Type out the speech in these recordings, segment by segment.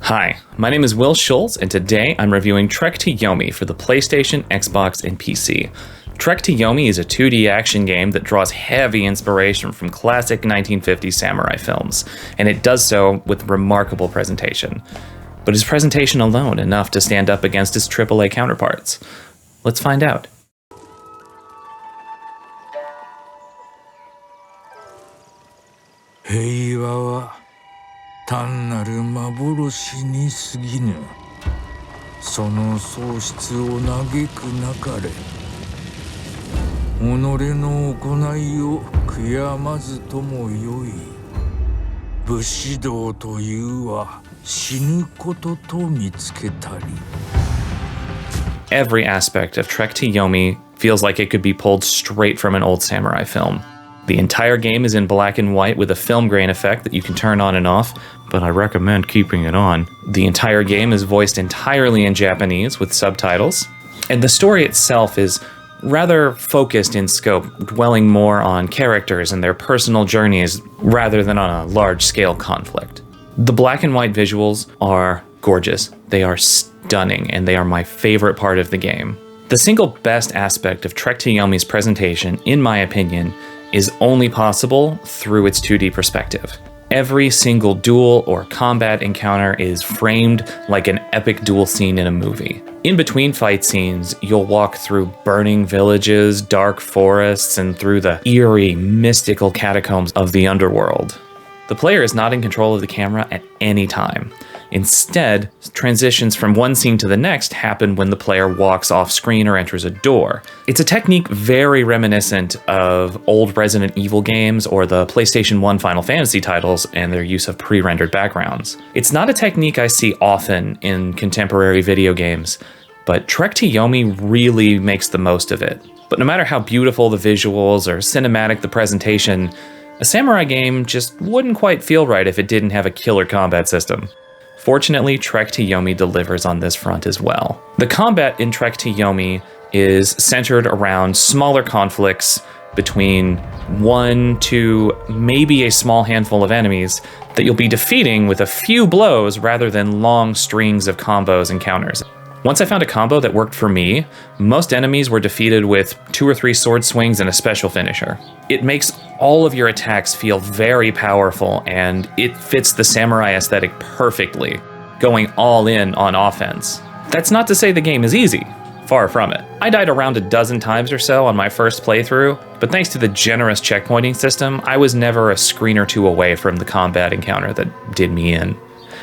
Hi, my name is Will Schultz, and today I'm reviewing Trek to Yomi for the PlayStation, Xbox, and PC. Trek to Yomi is a 2D action game that draws heavy inspiration from classic 1950s samurai films, and it does so with remarkable presentation. But is presentation alone enough to stand up against its AAA counterparts? Let's find out. Heiwa 単なる幻に過ぎぬ。その喪失を嘆くなかれ。己の行いを悔やまずともよい。武士道というは死ぬことと見つけたり。Every aspect of Trek to Yomi feels like it could be pulled straight from an old samurai film. The entire game is in black and white with a film grain effect that you can turn on and off, but I recommend keeping it on. The entire game is voiced entirely in Japanese with subtitles, and the story itself is rather focused in scope, dwelling more on characters and their personal journeys rather than on a large-scale conflict. The black and white visuals are gorgeous. They are stunning, and they are my favorite part of the game. The single best aspect of Trek to Yomi's presentation, in my opinion, is only possible through its 2D perspective. Every single duel or combat encounter is framed like an epic duel scene in a movie. In between fight scenes, you'll walk through burning villages, dark forests, and through the eerie, mystical catacombs of the underworld. The player is not in control of the camera at any time. Instead, transitions from one scene to the next happen when the player walks off screen or enters a door. It's a technique very reminiscent of old Resident Evil games or the PlayStation 1 Final Fantasy titles and their use of pre-rendered backgrounds. It's not a technique I see often in contemporary video games, but Trek to Yomi really makes the most of it. But no matter how beautiful the visuals or cinematic the presentation, a samurai game just wouldn't quite feel right if it didn't have a killer combat system. Fortunately, Trek to Yomi delivers on this front as well. The combat in Trek to Yomi is centered around smaller conflicts between 1, 2, maybe a small handful of enemies that you'll be defeating with a few blows rather than long strings of combos and counters. Once I found a combo that worked for me, most enemies were defeated with 2 or 3 sword swings and a special finisher. It makes all of your attacks feel very powerful, and it fits the samurai aesthetic perfectly, going all in on offense. That's not to say the game is easy. Far from it. I died around a dozen times or so on my first playthrough, but thanks to the generous checkpointing system, I was never a screen or two away from the combat encounter that did me in.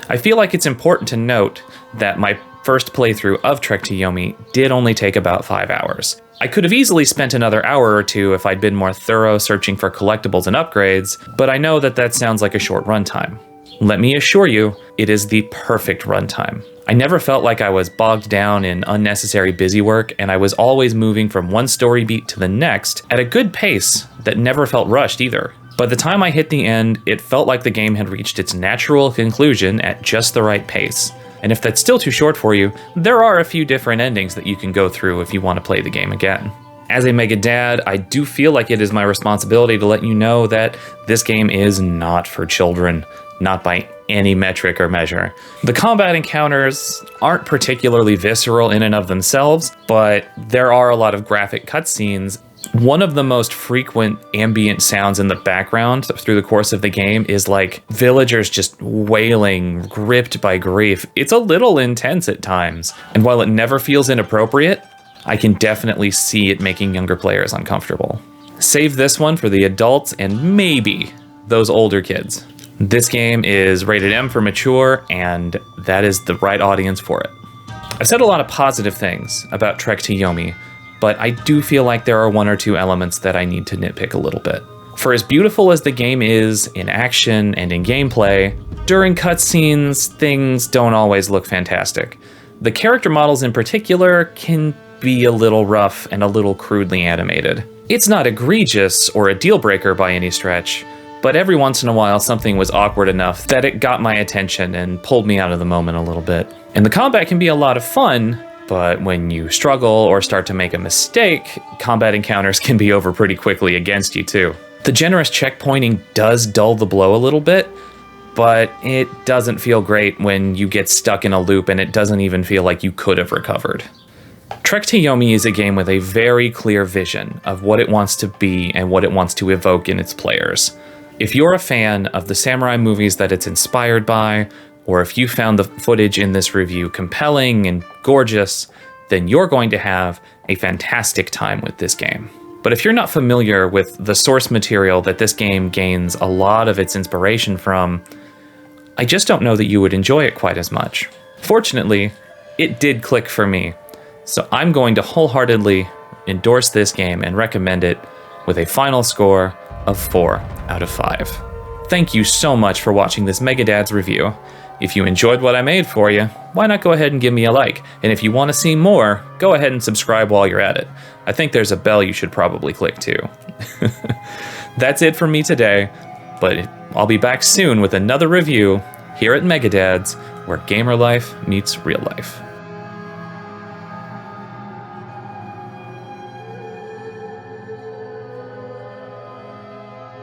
I feel like it's important to note that my first playthrough of Trek to Yomi did only take about 5 hours. I could have easily spent another hour or two if I'd been more thorough searching for collectibles and upgrades, but I know that that sounds like a short runtime. Let me assure you, it is the perfect runtime. I never felt like I was bogged down in unnecessary busywork, and I was always moving from one story beat to the next at a good pace that never felt rushed either. By the time I hit the end, it felt like the game had reached its natural conclusion at just the right pace. And if that's still too short for you, there are a few different endings that you can go through if you want to play the game again. As a mega dad, I do feel like it is my responsibility to let you know that this game is not for children, not by any metric or measure. The combat encounters aren't particularly visceral in and of themselves, but there are a lot of graphic cutscenes. One of the most frequent ambient sounds in the background through the course of the game is like villagers just wailing, gripped by grief. It's a little intense at times, and while it never feels inappropriate, I can definitely see it making younger players uncomfortable. Save this one for the adults and maybe those older kids. This game is rated M for mature, and that is the right audience for it. I've said a lot of positive things about Trek to Yomi, but I do feel like there are 1 or 2 elements that I need to nitpick a little bit. For as beautiful as the game is in action and in gameplay, during cutscenes, things don't always look fantastic. The character models in particular can be a little rough and a little crudely animated. It's not egregious or a deal breaker by any stretch, but every once in a while something was awkward enough that it got my attention and pulled me out of the moment a little bit. And the combat can be a lot of fun, but when you struggle or start to make a mistake, combat encounters can be over pretty quickly against you too. The generous checkpointing does dull the blow a little bit, but it doesn't feel great when you get stuck in a loop and it doesn't even feel like you could have recovered. Trek to Yomi is a game with a very clear vision of what it wants to be and what it wants to evoke in its players. If you're a fan of the samurai movies that it's inspired by, or if you found the footage in this review compelling and gorgeous, then you're going to have a fantastic time with this game. But if you're not familiar with the source material that this game gains a lot of its inspiration from, I just don't know that you would enjoy it quite as much. Fortunately, it did click for me, so I'm going to wholeheartedly endorse this game and recommend it with a final score of 4 out of 5. Thank you so much for watching this Megadad's review. If you enjoyed what I made for you, why not go ahead and give me a like? And if you want to see more, go ahead and subscribe while you're at it. I think there's a bell you should probably click too. That's it for me today, but I'll be back soon with another review here at Megadad's, where gamer life meets real life.